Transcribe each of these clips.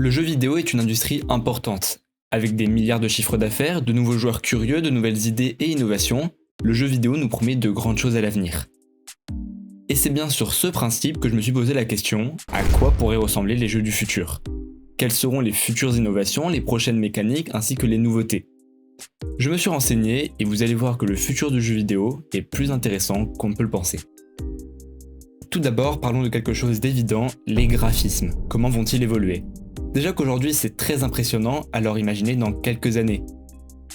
Le jeu vidéo est une industrie importante. Avec des milliards de chiffres d'affaires, de nouveaux joueurs curieux, de nouvelles idées et innovations, le jeu vidéo nous promet de grandes choses à l'avenir. Et c'est bien sur ce principe que je me suis posé la question, à quoi pourraient ressembler les jeux du futur ? Quelles seront les futures innovations, les prochaines mécaniques ainsi que les nouveautés ? Je me suis renseigné et vous allez voir que le futur du jeu vidéo est plus intéressant qu'on ne peut le penser. Tout d'abord, parlons de quelque chose d'évident, les graphismes. Comment vont-ils évoluer ? Déjà qu'aujourd'hui c'est très impressionnant, alors imaginez dans quelques années.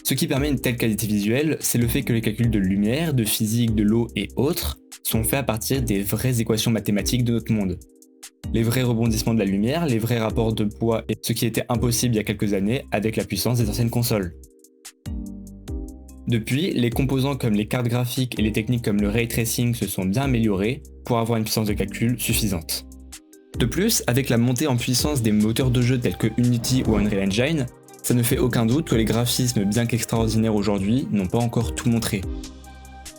Ce qui permet une telle qualité visuelle, c'est le fait que les calculs de lumière, de physique, de l'eau et autres sont faits à partir des vraies équations mathématiques de notre monde. Les vrais rebondissements de la lumière, les vrais rapports de poids et ce qui était impossible il y a quelques années avec la puissance des anciennes consoles. Depuis, les composants comme les cartes graphiques et les techniques comme le ray tracing se sont bien améliorés pour avoir une puissance de calcul suffisante. De plus, avec la montée en puissance des moteurs de jeu tels que Unity ou Unreal Engine, ça ne fait aucun doute que les graphismes bien qu'extraordinaires aujourd'hui n'ont pas encore tout montré.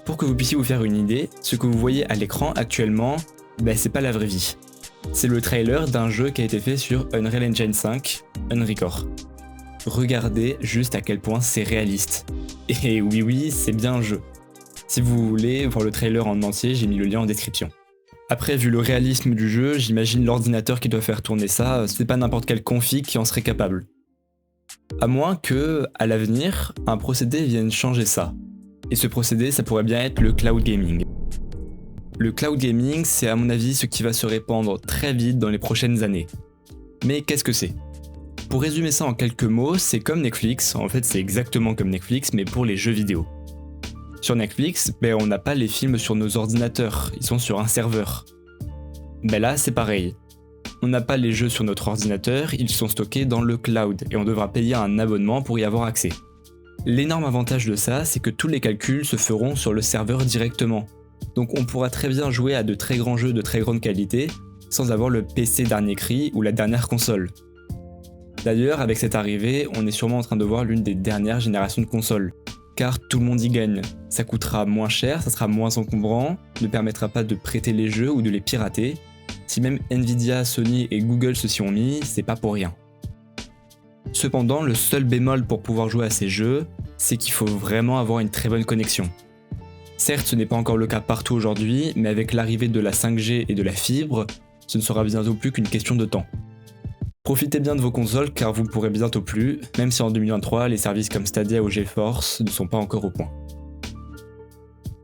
Pour que vous puissiez vous faire une idée, ce que vous voyez à l'écran actuellement, c'est pas la vraie vie. C'est le trailer d'un jeu qui a été fait sur Unreal Engine 5, Unrecore. Regardez juste à quel point c'est réaliste. Et oui, c'est bien un jeu. Si vous voulez voir le trailer en entier, j'ai mis le lien en description. Après, vu le réalisme du jeu, j'imagine l'ordinateur qui doit faire tourner ça, c'est pas n'importe quel config qui en serait capable. À moins que, à l'avenir, un procédé vienne changer ça. Et ce procédé, ça pourrait bien être le cloud gaming. Le cloud gaming, c'est à mon avis ce qui va se répandre très vite dans les prochaines années. Mais qu'est-ce que c'est ? Pour résumer ça en quelques mots, c'est comme Netflix, en fait c'est exactement comme Netflix mais pour les jeux vidéo. Sur Netflix, on n'a pas les films sur nos ordinateurs, ils sont sur un serveur. Là c'est pareil. On n'a pas les jeux sur notre ordinateur, ils sont stockés dans le cloud et on devra payer un abonnement pour y avoir accès. L'énorme avantage de ça, c'est que tous les calculs se feront sur le serveur directement. Donc on pourra très bien jouer à de très grands jeux de très grande qualité sans avoir le PC dernier cri ou la dernière console. D'ailleurs, avec cette arrivée, on est sûrement en train de voir l'une des dernières générations de consoles. Car tout le monde y gagne. Ça coûtera moins cher, ça sera moins encombrant, ne permettra pas de prêter les jeux ou de les pirater. Si même Nvidia, Sony et Google se s'y ont mis, c'est pas pour rien. Cependant, le seul bémol pour pouvoir jouer à ces jeux, c'est qu'il faut vraiment avoir une très bonne connexion. Certes, ce n'est pas encore le cas partout aujourd'hui, mais avec l'arrivée de la 5G et de la fibre, ce ne sera bientôt plus qu'une question de temps. Profitez bien de vos consoles car vous ne pourrez bientôt plus, même si en 2023 les services comme Stadia ou GeForce ne sont pas encore au point.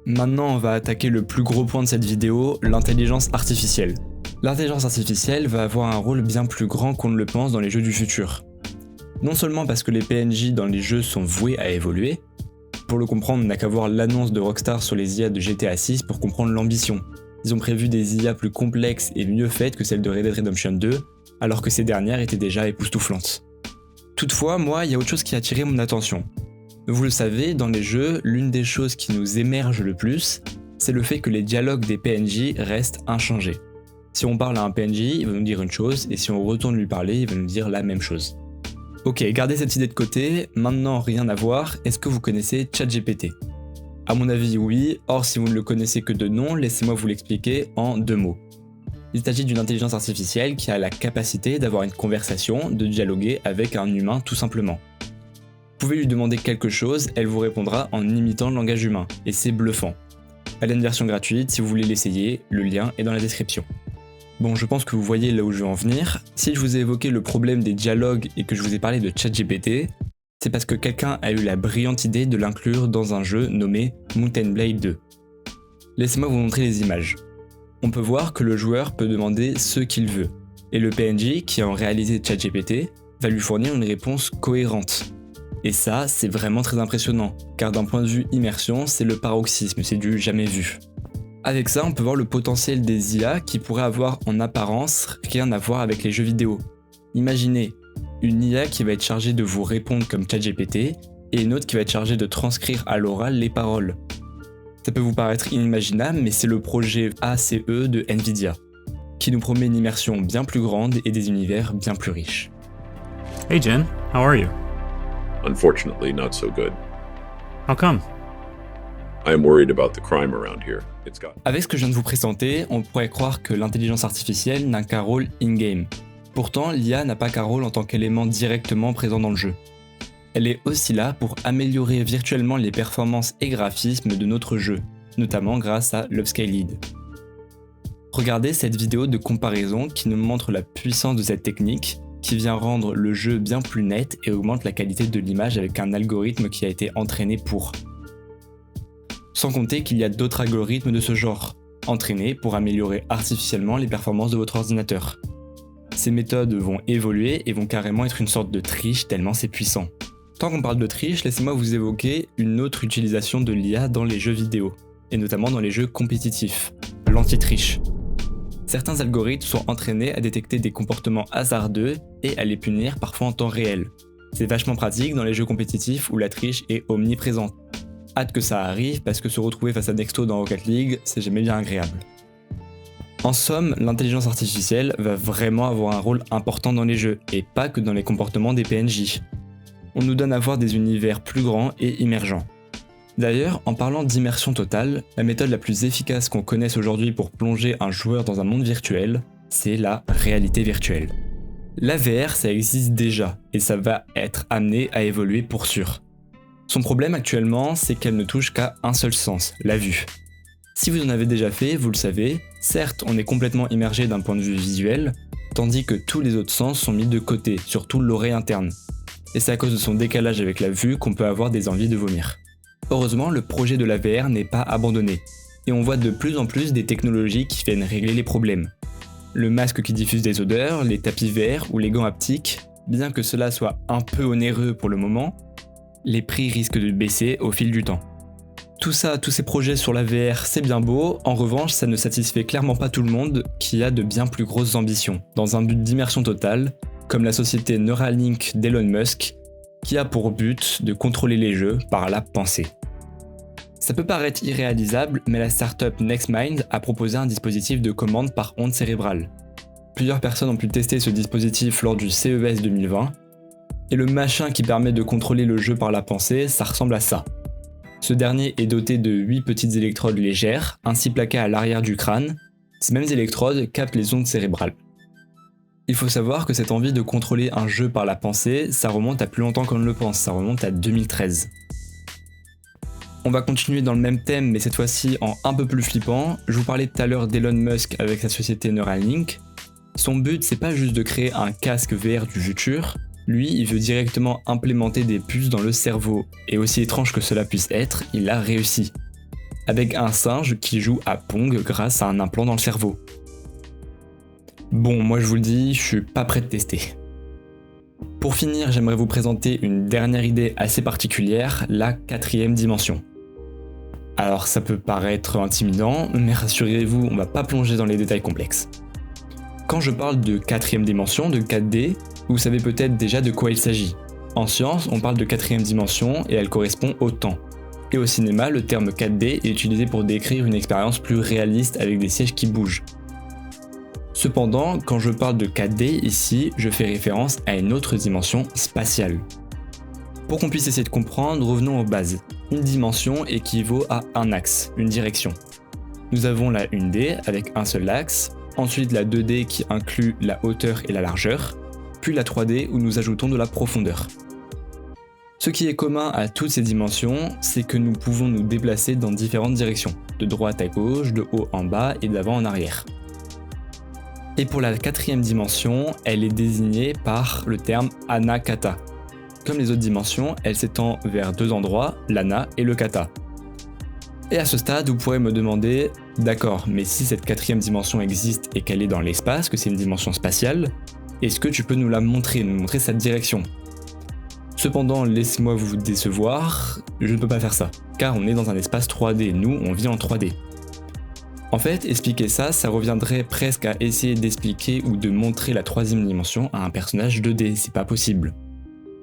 Maintenant on va attaquer le plus gros point de cette vidéo, l'intelligence artificielle. L'intelligence artificielle va avoir un rôle bien plus grand qu'on ne le pense dans les jeux du futur. Non seulement parce que les PNJ dans les jeux sont voués à évoluer, pour le comprendre on n'a qu'à voir l'annonce de Rockstar sur les IA de GTA 6 pour comprendre l'ambition. Ils ont prévu des IA plus complexes et mieux faites que celles de Red Dead Redemption 2, alors que ces dernières étaient déjà époustouflantes. Toutefois, moi, il y a autre chose qui a attiré mon attention. Vous le savez, dans les jeux, l'une des choses qui nous émerge le plus, c'est le fait que les dialogues des PNJ restent inchangés. Si on parle à un PNJ, il va nous dire une chose, et si on retourne lui parler, il va nous dire la même chose. Ok, gardez cette idée de côté, maintenant rien à voir, est-ce que vous connaissez ChatGPT ? À mon avis, oui, or si vous ne le connaissez que de nom, laissez-moi vous l'expliquer en 2 mots. Il s'agit d'une intelligence artificielle qui a la capacité d'avoir une conversation, de dialoguer avec un humain tout simplement. Vous pouvez lui demander quelque chose, elle vous répondra en imitant le langage humain, et c'est bluffant. Elle a une version gratuite, si vous voulez l'essayer, le lien est dans la description. Bon, je pense que vous voyez là où je veux en venir. Si je vous ai évoqué le problème des dialogues et que je vous ai parlé de ChatGPT, c'est parce que quelqu'un a eu la brillante idée de l'inclure dans un jeu nommé Mount & Blade 2. Laissez-moi vous montrer les images. On peut voir que le joueur peut demander ce qu'il veut, et le PNJ qui a réalisé ChatGPT va lui fournir une réponse cohérente. Et ça, c'est vraiment très impressionnant, car d'un point de vue immersion, c'est le paroxysme, c'est du jamais vu. Avec ça, on peut voir le potentiel des IA qui pourraient avoir en apparence rien à voir avec les jeux vidéo. Imaginez, une IA qui va être chargée de vous répondre comme ChatGPT, et une autre qui va être chargée de transcrire à l'oral les paroles. Ça peut vous paraître inimaginable, mais c'est le projet ACE de Nvidia, qui nous promet une immersion bien plus grande et des univers bien plus riches. Hey Jen, how are you? Unfortunately, not so good. How come? I am worried about the crime around here. Avec ce que je viens de vous présenter, on pourrait croire que l'intelligence artificielle n'a qu'un rôle in-game. Pourtant, l'IA n'a pas qu'un rôle en tant qu'élément directement présent dans le jeu. Elle est aussi là pour améliorer virtuellement les performances et graphismes de notre jeu, notamment grâce à l'Upscaled. Regardez cette vidéo de comparaison qui nous montre la puissance de cette technique, qui vient rendre le jeu bien plus net et augmente la qualité de l'image avec un algorithme qui a été entraîné pour. Sans compter qu'il y a d'autres algorithmes de ce genre, entraînés pour améliorer artificiellement les performances de votre ordinateur. Ces méthodes vont évoluer et vont carrément être une sorte de triche tellement c'est puissant. Tant qu'on parle de triche, laissez-moi vous évoquer une autre utilisation de l'IA dans les jeux vidéo, et notamment dans les jeux compétitifs, l'anti-triche. Certains algorithmes sont entraînés à détecter des comportements hasardeux et à les punir parfois en temps réel. C'est vachement pratique dans les jeux compétitifs où la triche est omniprésente. Hâte que ça arrive parce que se retrouver face à Nexto dans Rocket League, c'est jamais bien agréable. En somme, l'intelligence artificielle va vraiment avoir un rôle important dans les jeux, et pas que dans les comportements des PNJ. On nous donne à voir des univers plus grands et immergents. D'ailleurs, en parlant d'immersion totale, la méthode la plus efficace qu'on connaisse aujourd'hui pour plonger un joueur dans un monde virtuel, c'est la réalité virtuelle. La VR, ça existe déjà, et ça va être amené à évoluer pour sûr. Son problème actuellement, c'est qu'elle ne touche qu'à un seul sens, la vue. Si vous en avez déjà fait, vous le savez, certes on est complètement immergé d'un point de vue visuel, tandis que tous les autres sens sont mis de côté, surtout l'oreille interne. Et c'est à cause de son décalage avec la vue qu'on peut avoir des envies de vomir. Heureusement, le projet de la VR n'est pas abandonné, et on voit de plus en plus des technologies qui viennent régler les problèmes. Le masque qui diffuse des odeurs, les tapis VR ou les gants haptiques, bien que cela soit un peu onéreux pour le moment, les prix risquent de baisser au fil du temps. Tout ça, tous ces projets sur la VR, c'est bien beau, en revanche, ça ne satisfait clairement pas tout le monde qui a de bien plus grosses ambitions, dans un but d'immersion totale, comme la société Neuralink d'Elon Musk, qui a pour but de contrôler les jeux par la pensée. Ça peut paraître irréalisable, mais la startup NextMind a proposé un dispositif de commande par onde cérébrale. Plusieurs personnes ont pu tester ce dispositif lors du CES 2020, et le machin qui permet de contrôler le jeu par la pensée, ça ressemble à ça. Ce dernier est doté de 8 petites électrodes légères, ainsi plaquées à l'arrière du crâne. Ces mêmes électrodes captent les ondes cérébrales. Il faut savoir que cette envie de contrôler un jeu par la pensée, ça remonte à plus longtemps qu'on ne le pense, ça remonte à 2013. On va continuer dans le même thème, mais cette fois-ci en un peu plus flippant. Je vous parlais tout à l'heure d'Elon Musk avec sa société Neuralink. Son but, c'est pas juste de créer un casque VR du futur. Lui, il veut directement implémenter des puces dans le cerveau, et aussi étrange que cela puisse être, il a réussi. Avec un singe qui joue à Pong grâce à un implant dans le cerveau. Bon, moi je vous le dis, je suis pas prêt de tester. Pour finir, j'aimerais vous présenter une dernière idée assez particulière, la 4e dimension. Alors ça peut paraître intimidant, mais rassurez-vous, on va pas plonger dans les détails complexes. Quand je parle de 4e dimension, de 4D, vous savez peut-être déjà de quoi il s'agit. En science, on parle de 4e dimension et elle correspond au temps. Et au cinéma, le terme 4D est utilisé pour décrire une expérience plus réaliste avec des sièges qui bougent. Cependant, quand je parle de 4D ici, je fais référence à une autre dimension spatiale. Pour qu'on puisse essayer de comprendre, revenons aux bases. Une dimension équivaut à un axe, une direction. Nous avons la 1D avec un seul axe, ensuite la 2D qui inclut la hauteur et la largeur, puis la 3D où nous ajoutons de la profondeur. Ce qui est commun à toutes ces dimensions, c'est que nous pouvons nous déplacer dans différentes directions, de droite à gauche, de haut en bas et d'avant en arrière. Et pour la 4e dimension, elle est désignée par le terme Ana-Kata. Comme les autres dimensions, elle s'étend vers deux endroits, l'Ana et le Kata. Et à ce stade, vous pourrez me demander, d'accord, mais si cette 4e dimension existe et qu'elle est dans l'espace, que c'est une dimension spatiale, est-ce que tu peux nous la montrer, nous montrer sa direction ? Cependant, laissez-moi vous décevoir, je ne peux pas faire ça, car on est dans un espace 3D, nous on vit en 3D. En fait, expliquer ça, ça reviendrait presque à essayer d'expliquer ou de montrer la 3e dimension à un personnage 2D, c'est pas possible.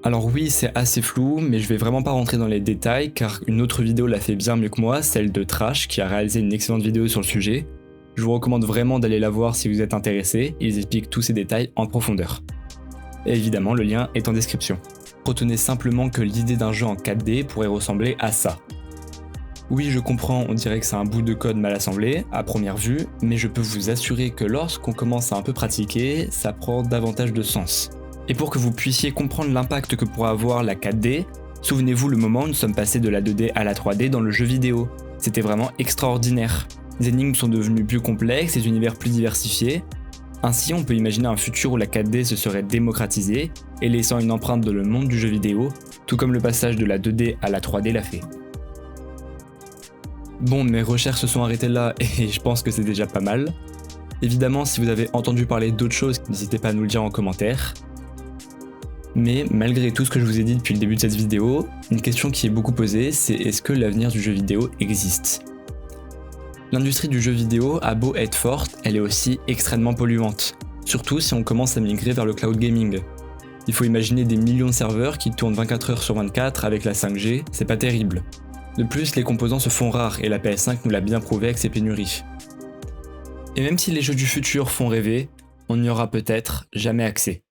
Alors oui, c'est assez flou, mais je vais vraiment pas rentrer dans les détails, car une autre vidéo l'a fait bien mieux que moi, celle de Trash, qui a réalisé une excellente vidéo sur le sujet. Je vous recommande vraiment d'aller la voir si vous êtes intéressé, ils expliquent tous ces détails en profondeur. Et évidemment, le lien est en description. Retenez simplement que l'idée d'un jeu en 4D pourrait ressembler à ça. Oui, je comprends, on dirait que c'est un bout de code mal assemblé, à première vue, mais je peux vous assurer que lorsqu'on commence à un peu pratiquer, ça prend davantage de sens. Et pour que vous puissiez comprendre l'impact que pourra avoir la 4D, souvenez-vous le moment où nous sommes passés de la 2D à la 3D dans le jeu vidéo. C'était vraiment extraordinaire. Les énigmes sont devenues plus complexes, les univers plus diversifiés. Ainsi, on peut imaginer un futur où la 4D se serait démocratisée et laissant une empreinte dans le monde du jeu vidéo, tout comme le passage de la 2D à la 3D l'a fait. Bon, mes recherches se sont arrêtées là et je pense que c'est déjà pas mal. Évidemment, si vous avez entendu parler d'autres choses, n'hésitez pas à nous le dire en commentaire. Mais malgré tout ce que je vous ai dit depuis le début de cette vidéo, une question qui est beaucoup posée, c'est est-ce que l'avenir du jeu vidéo existe ? L'industrie du jeu vidéo a beau être forte, elle est aussi extrêmement polluante, surtout si on commence à migrer vers le cloud gaming. Il faut imaginer des millions de serveurs qui tournent 24 heures sur 24 avec la 5G, c'est pas terrible. De plus, les composants se font rares et la PS5 nous l'a bien prouvé avec ses pénuries. Et même si les jeux du futur font rêver, on n'y aura peut-être jamais accès.